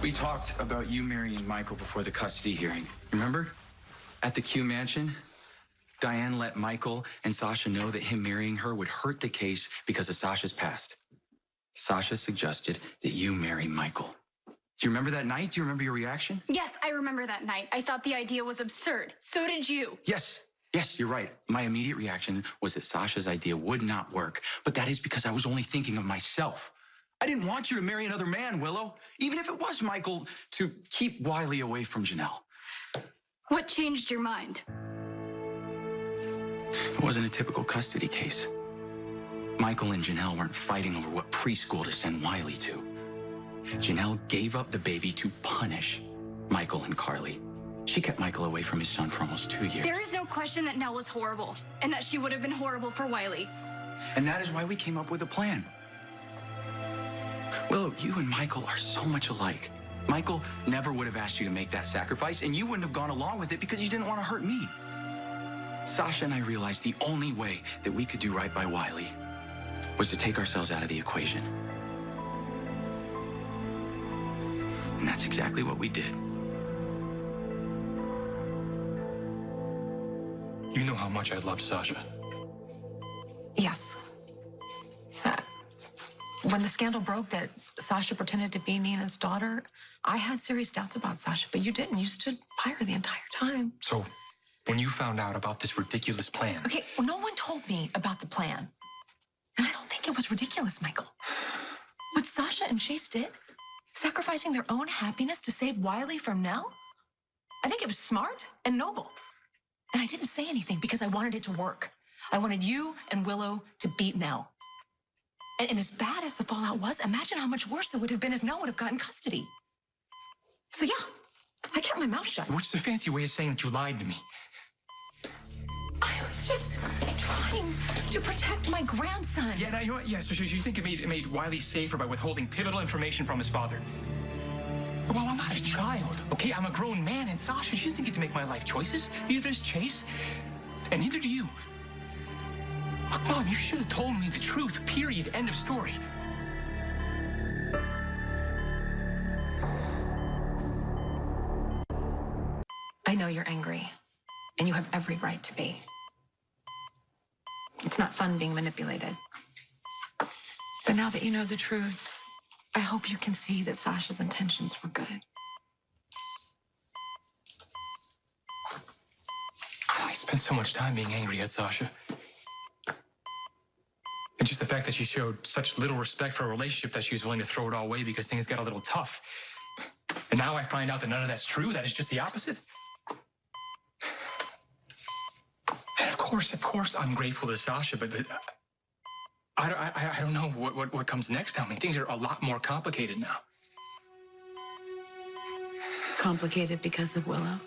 We talked about you marrying Michael before the custody hearing. Remember? At the Q mansion, Diane let Michael and Sasha know that him marrying her would hurt the case because of Sasha's past. Sasha suggested that you marry Michael. Do you remember that night? Do you remember your reaction? Yes, I remember that night. I thought the idea was absurd. So did you. Yes, you're right. My immediate reaction was that Sasha's idea would not work, but that is because I was only thinking of myself. I didn't want you to marry another man, Willow, even if it was Michael, to keep Wiley away from Janelle. What changed your mind? It wasn't a typical custody case. Michael and Janelle weren't fighting over what preschool to send Wiley to. Janelle gave up the baby to punish Michael and Carly. She kept Michael away from his son for almost 2 years. There is no question that Nell was horrible, and that she would have been horrible for Wiley. And that is why we came up with a plan. Willow, you and Michael are so much alike. Michael never would have asked you to make that sacrifice, and you wouldn't have gone along with it because you didn't want to hurt me. Sasha and I realized the only way that we could do right by Wiley was to take ourselves out of the equation. And that's exactly what we did. You know how much I love Sasha. Yes. When the scandal broke that Sasha pretended to be Nina's daughter, I had serious doubts about Sasha, but you didn't. You stood by her the entire time. So, when you found out about this ridiculous plan... Okay, well, no one told me about the plan. And I don't think it was ridiculous, Michael. What Sasha and Chase did, sacrificing their own happiness to save Wiley from Nell, I think it was smart and noble. And I didn't say anything because I wanted it to work. I wanted you and Willow to beat Nell. And as bad as the fallout was, imagine how much worse it would have been if Nell would have gotten custody. So yeah, I kept my mouth shut. Which is a fancy way of saying that you lied to me. I was just trying to protect my grandson. Yeah, now you know what? Yeah, so you think it made Wiley safer by withholding pivotal information from his father? Well, I'm not a child, okay? I'm a grown man, and Sasha, she doesn't get to make my life choices. Neither does Chase, and neither do you. Look, Mom, you should have told me the truth, period, end of story. I know you're angry, and you have every right to be. It's not fun being manipulated. But now that you know the truth, I hope you can see that Sasha's intentions were good. I spent so much time being angry at Sasha. And just the fact that she showed such little respect for a relationship that she was willing to throw it all away because things got a little tough. And now I find out that none of that's true, that it's just the opposite. And of course I'm grateful to Sasha, but I don't know what comes next. I mean, things are a lot more complicated now. Complicated because of Willow.